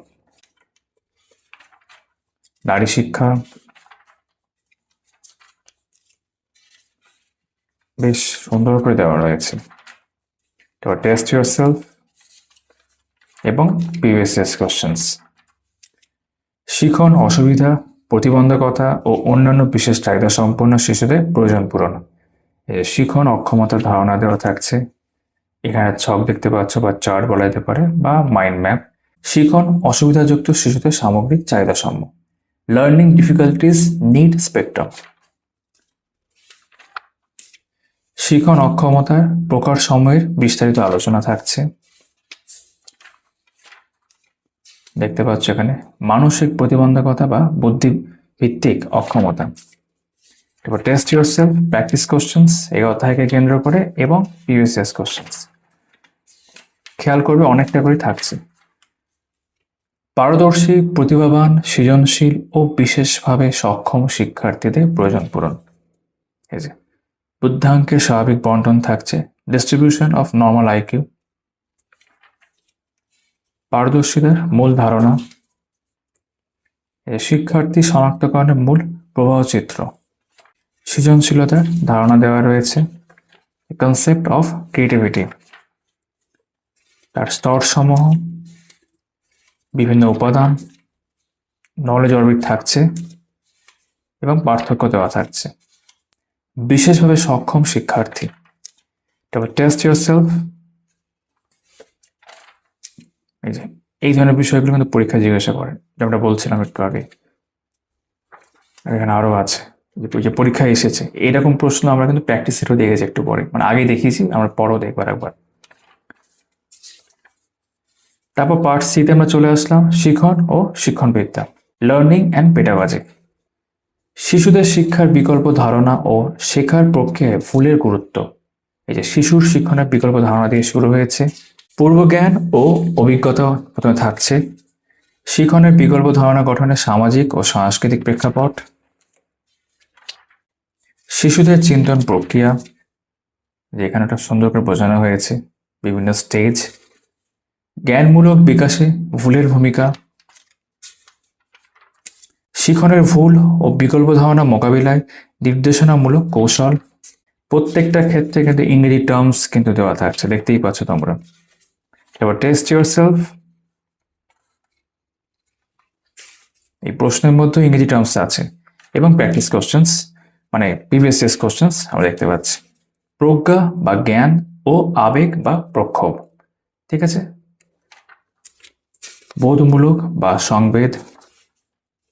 নারী শিক্ষা, বেশ সুন্দর করে দেওয়া রয়েছে। এবার টেস্ট ইয়োরসেলফ এবং প্রিভিয়াস কোশ্চেন্স। শিখন অসুবিধা, প্রতিবন্ধকতা ও অন্যান্য বিশেষ চাহিদা সম্পন্ন শিশুদের প্রয়োজন পূরণ। শিখন অক্ষমতার ধারণা দেওয়া থাকছে, এখানে ছক দেখতে পাচ্ছ বা চার্ট বলা যেতে পারে বা মাইন্ড ম্যাপ। শিখন অসুবিধাযুক্ত শিশুদের সামগ্রিক চাহিদা সম্য। Learning difficulties need spectrum. শিখন অক্ষমতার প্রকার সমূহের বিস্তারিত আলোচনা থাকছে, দেখতে পাচ্ছ এখানে মানসিক প্রতিবন্ধকতা বা বুদ্ধি ভিত্তিক অক্ষমতা। এবার টেস্ট ইয়োরসেলফ, প্র্যাকটিস কোশ্চেন্স এই অধ্যায়কে কেন্দ্র করে এবং প্রিভিয়াস কোশ্চেন্স। খেয়াল করবে অনেকটা করে থাকছে। পারদর্শী, প্রতিভাবান, সৃজনশীল ও বিশেষভাবে সক্ষম শিক্ষার্থীদের প্রয়োজন পূরণ। এই যে বুদ্ধাঙ্কের স্বাভাবিক বন্টন থাকছে, ডিস্ট্রিবিউশন অফ নর্মাল আইকিউ। পারদর্শীদের মূল ধারণা, শিক্ষার্থী শনাক্তকরণের মূল প্রবাহ চিত্র। সৃজনশীলতার ধারণা দেওয়া রয়েছে, কনসেপ্ট অফ ক্রিয়েটিভিটি, তার স্তর সমূহ, বিভিন্ন উপাদান, নলেজ অরবিট থাকছে এবং পার্থক্য দেওয়া থাকছে। বিশেষভাবে সক্ষম শিক্ষার্থী, তবে টেস্ট ইয়োরসেলফ, এই ধরনের বিষয়গুলো কিন্তু পরীক্ষা জিজ্ঞাসা করে, যেমনটা বলছিলাম একটু আগে। এখানে আরো আছে যে পরীক্ষায় এসেছে এরকম প্রশ্ন আমরা কিন্তু প্র্যাকটিস সেটও দেখেছি একটু পরে, মানে আগে দেখিয়েছি, আমরা পরও দেখবার একবার। তারপর পার্ট সিতে আমরা চলে আসলাম, শিখন ও শিক্ষণবিদ্যা, লার্নিং অ্যান্ড পেডাগজি। শিশুদের শিক্ষার বিকল্প ধারণা ও শেখার প্রক্রিয়ায় ভুলের গুরুত্ব। এই যে শিশুর শিক্ষণের বিকল্প ধারণা দিয়ে শুরু হয়েছে। পূর্বজ্ঞান ও অভিজ্ঞতা প্রথমে থাকছে, শিক্ষণের বিকল্প ধারণা গঠনে সামাজিক ও সাংস্কৃতিক প্রেক্ষাপট, শিশুদের চিন্তন প্রক্রিয়া, যেখানে একটা সুন্দর করে বোঝানো হয়েছে বিভিন্ন স্টেজ, জ্ঞানমূলক বিকাশে ভুলের ভূমিকা, শিক্ষণের ভুল ও বিকল্প ধারণা মোকাবিলায় নির্দেশনামূলক কৌশল। প্রত্যেকটা ক্ষেত্রে কিন্তু ইংরেজি টার্মস কিন্তু দেওয়া থাকছে, দেখতেই পাচ্ছ তোমরা। এবার টেস্ট ইয়োরসেলফ, এই প্রশ্নের মধ্যে ইংরেজি টার্মস আছে এবং প্র্যাকটিস কোশ্চেন্স মানে প্রিভিয়াস কোশ্চেন্স আমরা দেখতে পাচ্ছি। প্রজ্ঞা বা জ্ঞান ও আবেগ বা প্রক্ষোভ, ঠিক আছে। বোধমূলক বা সংবেদ,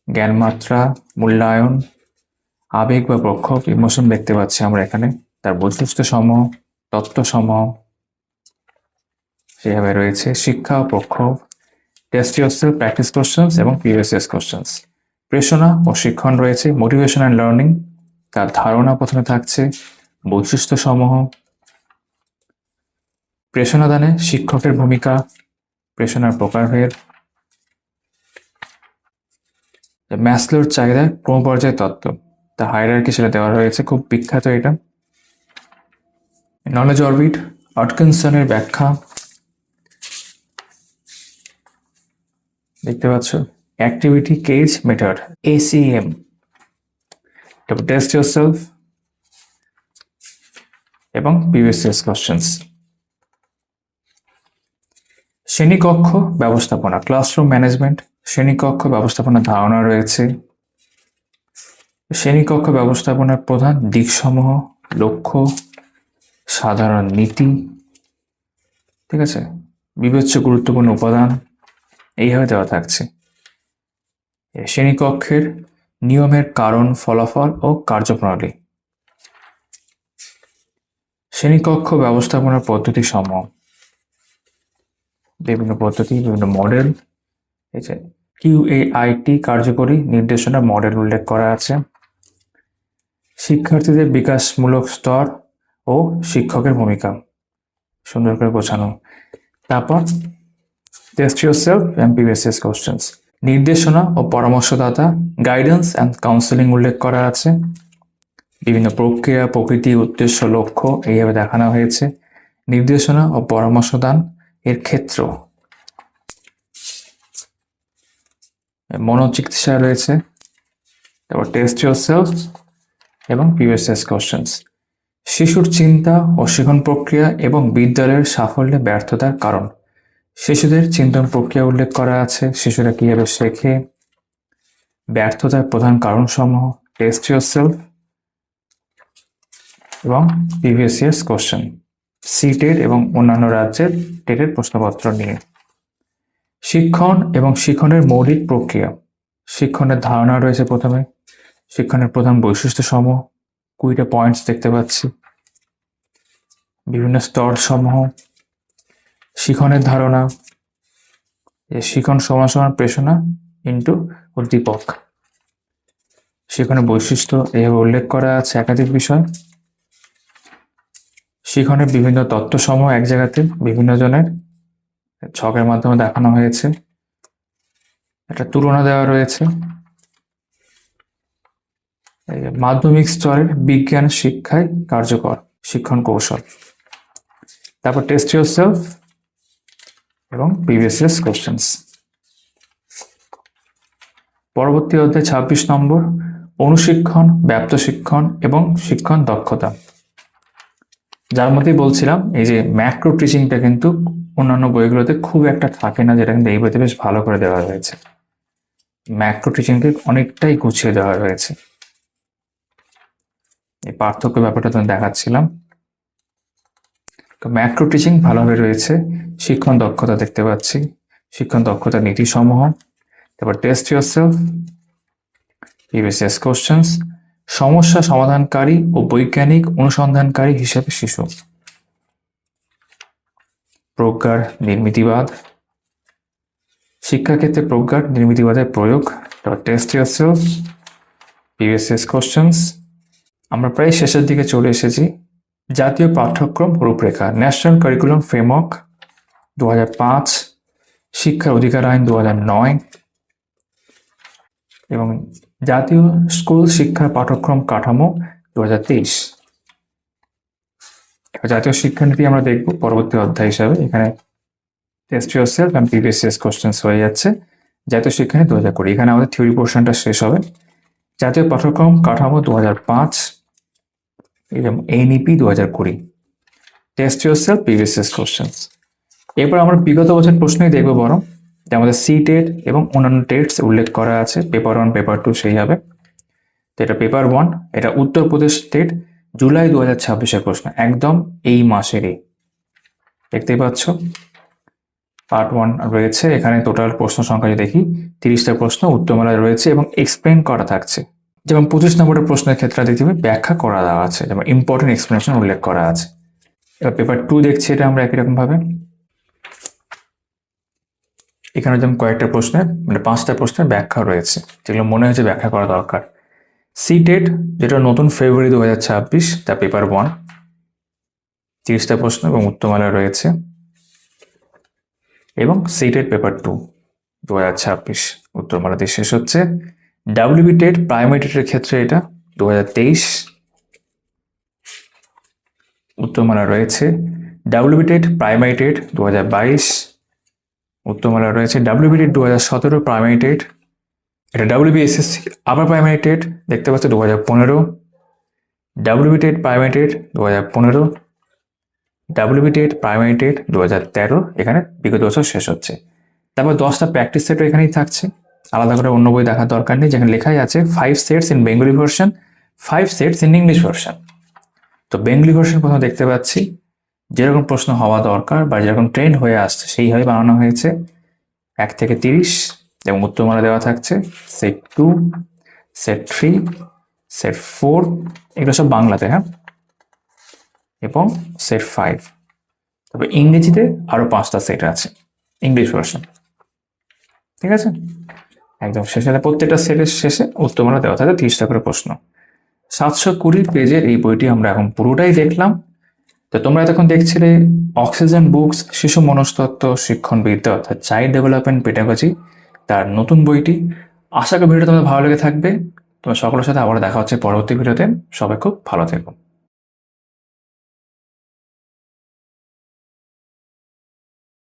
জ্ঞানমাত্রা, মূল্যায়ন, আবেগ বা প্রক্ষোভ, ইমোশন দেখতে পাচ্ছি আমরা এখানে। তার বৈশিষ্ট্য সমূহ, তত্ত্ব সমূহ সেভাবে রয়েছে। শিক্ষা ও প্রক্ষোভ, টেস্ট ইয়োরসেলফ, প্র্যাকটিস কোশ্চেন্স এবং প্রিভিয়াস কোশ্চেন্স। প্রেরণা ও শিক্ষণ রয়েছে, মোটিভেশন অ্যান্ড লার্নিং, তার ধারণা প্রথমে থাকছে, বৈশিষ্ট্য সমূহ। প্রেরণাদানে শিক্ষকের ভূমিকা, প্রেরণার প্রকারভেদ, ম্যাসলোর চাহিদার ক্রমপর্যায় তত্ত্ব, তা হায়ারার্কি সেটা দেওয়া রয়েছে, খুব বিখ্যাত এটা। নলেজ অরবিট, আটকিনসনের ব্যাখ্যা দেখতে পাচ্ছ। Activity cage method, ACM। তারপর টেস্ট ইয়োরসেলফ এবং প্রিভিয়াস কোশ্চেন্স। শ্রেণীকক্ষ ব্যবস্থাপনা, ক্লাসরুম ম্যানেজমেন্ট, শ্রেণীকক্ষ ব্যবস্থাপনার ধারণা রয়েছে। শ্রেণীকক্ষ ব্যবস্থাপনার প্রধান দিকসমূহ, লক্ষ্য, সাধারণ নীতি, ঠিক আছে, বিবেচ্য গুরুত্বপূর্ণ উপাদান, এইভাবে দেওয়া থাকছে। শ্রেণীকক্ষের নিয়মের কারণ, ফলাফল ও কার্যপ্রণালী, শ্রেণীকক্ষ ব্যবস্থাপনার পদ্ধতি সমূহ, বিভিন্ন পদ্ধতি, বিভিন্ন মডেল, এই যে QAIT কার্যকরী নির্দেশনা মডেল উল্লেখ করা আছে। শিক্ষার্থীদের বিকাশমূলক স্তর ও শিক্ষকের ভূমিকা সুন্দর করে বোঝানো। তারপর test yourself and previous questions. নির্দেশনা ও পরামর্শদাতা, গাইডেন্স অ্যান্ড কাউন্সেলিং উল্লেখ করা আছে। বিভিন্ন প্রক্রিয়া, প্রকৃতি, উদ্দেশ্য, লক্ষ্য এইভাবে দেখানো হয়েছে। নির্দেশনা ও পরামর্শদান এর ক্ষেত্র, মনোচিকিৎসা রয়েছে, তারপর টেস্ট ইউরসেলফ এবং প্রিভিয়াস কোশ্চেন্স। শিশুর চিন্তা ও শিখন প্রক্রিয়া এবং বিদ্যালয়ের সাফল্যে ব্যর্থতার কারণ। শিশুদের চিন্তন প্রক্রিয়া উল্লেখ করা আছে, শিশুরা কিভাবে শেখে, ব্যর্থতার প্রধান কারণসমূহ, টেস্ট ইউরসেলফ এবং প্রিভিয়াস কোশ্চেন। সিটেট এবং অন্যান্য রাজ্যের টেটের প্রশ্নপত্র নিয়ে। শিক্ষণ এবং শিক্ষণের মৌলিক প্রক্রিয়া। শিক্ষণের ধারণা রয়েছে প্রথমে, শিক্ষণের প্রধান বৈশিষ্ট্য সমূহ, 20টা পয়েন্টস দেখতে পাচ্ছি। বিভিন্ন স্তর সমূহ, শিক্ষণের ধারণা, শিক্ষণ সমান সমান প্রেরণা ইন্টু উদ্দীপক। শিক্ষণের বৈশিষ্ট্য এভাবে উল্লেখ করা আছে একাধিক বিষয়। শিক্ষণের বিভিন্ন তত্ত্বসমূহ এক জায়গাতে বিভিন্ন জনের ছকের মাধ্যমে দেখানো হয়েছে। একটা তুলনা দেওয়া রয়েছে। মাধ্যমিক স্তরের বিজ্ঞান শিক্ষায় কার্যকর শিক্ষণ কৌশল। তারপর টেস্ট ইউরসেলফ এবং প্রিভিয়াস কোশ্চেন্স। পরবর্তী অধ্যায় 26 নম্বর, অনুশিক্ষণ, ব্যাপ্ত শিক্ষণ এবং শিক্ষণ দক্ষতা। যার মধ্যেই বলছিলাম এই যে ম্যাক্রো টিচিংটা কিন্তু অন্যান্য বইগুলোতে খুব একটা থাকে না, যেটা কিন্তু এই বইতে বেশ ভালো করে দেওয়া হয়েছে। ম্যাক্রো টিচিংকে অনেকটাই গুছিয়ে দেওয়া হয়েছে। এই পার্থক্য ব্যাপারটা তো দেখাচ্ছিলাম। ম্যাক্রো টিচিং ভালোভাবে রয়েছে। শিক্ষণ দক্ষতা দেখতে পাচ্ছি, শিক্ষণ দক্ষতা নীতি সমূহ। তারপর টেস্ট ইউরসেলফ, প্রিভিয়াস কোশ্চেন্স। সমস্যা সমাধানকারী ও বৈজ্ঞানিক অনুসন্ধানকারী হিসেবে শিশু। প্রজ্ঞার নির্মিতিবাদ, শিক্ষাক্ষেত্রে প্রজ্ঞার নির্মিতিবাদের প্রয়োগ। তারপর টেস্ট ইউরসেলফ, প্রিভিয়াস কোশ্চেন্স। আমরা প্রায় শেষের দিকে চলে এসেছি। জাতীয় পাঠ্যক্রম রূপরেখা, ন্যাশনাল কারিকুলাম ফ্রেমওয়ার্ক 2005, শিক্ষার অধিকার আইন 2009 এবং জাতীয় স্কুল শিক্ষার পাঠ্যক্রম কাঠামো 2023। জাতীয় শিক্ষানীতি আমরা দেখব পরবর্তী অধ্যায় হিসাবে। এখানে test yourself and previous questions হয়ে যাচ্ছে। জাতীয় শিক্ষানীতি 2020, এখানে আমাদের থিওরি পোর্শনটা শেষ হবে। জাতীয় পাঠ্যক্রম কাঠামো 2005 এবং NEP 2020। Test yourself, previous questions. এরপর আমরা বিগত বছর প্রশ্নই দেখবো বরং, যে আমাদের সিটেট এবং অন্যান্য টেস্ট উল্লেখ করা আছে। পেপার 1, পেপার 2 সেই হবে। তো এটা পেপার 1, এটা উত্তরপ্রদেশ স্টেট জুলাই 2026-এর প্রশ্ন, একদম এই মাসেরই। দেখতেই পাচ্ছ পার্ট 1 রয়েছে। এখানে টোটাল প্রশ্ন সংখ্যা যদি দেখি 30টা প্রশ্ন উত্তরমালায় রয়েছে এবং এক্সপ্লেন করা থাকছে। যেমন 25 নম্বরের প্রশ্নের ক্ষেত্রে দেখতে পাবে ব্যাখ্যা করা দেওয়া আছে, যেমন ইম্পর্টেন্ট এক্সপ্লেনেশন উল্লেখ করা আছে। এবার পেপার 2 দেখছি, এটা আমরা একই রকম ভাবে। এখানে যেমন কয়েকটা প্রশ্নের মানে 5টা প্রশ্নের ব্যাখ্যা রয়েছে, যেগুলো মনে হয়েছে ব্যাখ্যা করা দরকার। সিটেট যেটা নতুন ফেব্রুয়ারি 2026, তা পেপার 1, 30টা প্রশ্ন এবং উত্তরমালায় রয়েছে। এবং সিটেট পেপার 2 2026 উত্তরমালা দিয়ে শেষ হচ্ছে। ডাব্লিউবি টেট প্রাইমারি টেটের ক্ষেত্রে এটা 2023 উত্তরমালা রয়েছে। ডাব্লিউবি টেট প্রাইমারি টেট 2022 উত্তরমালা রয়েছে। ডাব্লিউবি টেট 2017 প্রাইমারি টেট, এটা ডাব্লিউবিএসএসসি আপার প্রাইমারি টেট দেখতে পাচ্ছ 2015। WB TET primary TET 2015, WB TET primary TET 2013, এখানে বিগত বছর শেষ হচ্ছে। তারপর 10টা প্র্যাকটিস সেটও এখানেই থাকছে, আলাদা করে অন্য বই দেখার দরকার নেই। যেখানে লেখাই আছে 5 sets in Bengali version, 5 sets in English version. তো বেঙ্গলি ভার্সন প্রথমে দেখতে পাচ্ছি, যেরকম প্রশ্ন হওয়া দরকার বা যেরকম ট্রেন্ড হয়ে আসছে সেইভাবে বানানো হয়েছে। 1 থেকে 30 এবং উত্তরমালা দেওয়া থাকছে। সেট 2, সেট 3, সেট 4, এগুলো সব বাংলাতে, হ্যাঁ, এবং সেট 5। তবে ইংরেজিতে আরো 5টা সেট আছে ইংলিশ ভার্সন, ঠিক আছে। একদম শেষে প্রত্যেকটা সেটের শেষে উত্তরমালা দেওয়া থাকে 30টা করে প্রশ্ন। 720 পেজের এই বইটি আমরা এখন পুরোটাই দেখলাম। তো তোমরা এতক্ষণ দেখছিলে অক্সিজেন বুকস শিশু মনস্তত্ত্ব শিক্ষণবিদ্যা অর্থাৎ চাইল্ড ডেভেলপমেন্ট পেডাগজি তার নতুন বইটি। আশা করি ভিডিওটা তোমাদের ভালো লেগে থাকবে। তোমার সকলের সাথে আবার দেখা হচ্ছে পরবর্তী ভিডিওতে। সবাই খুব ভালো থেকো।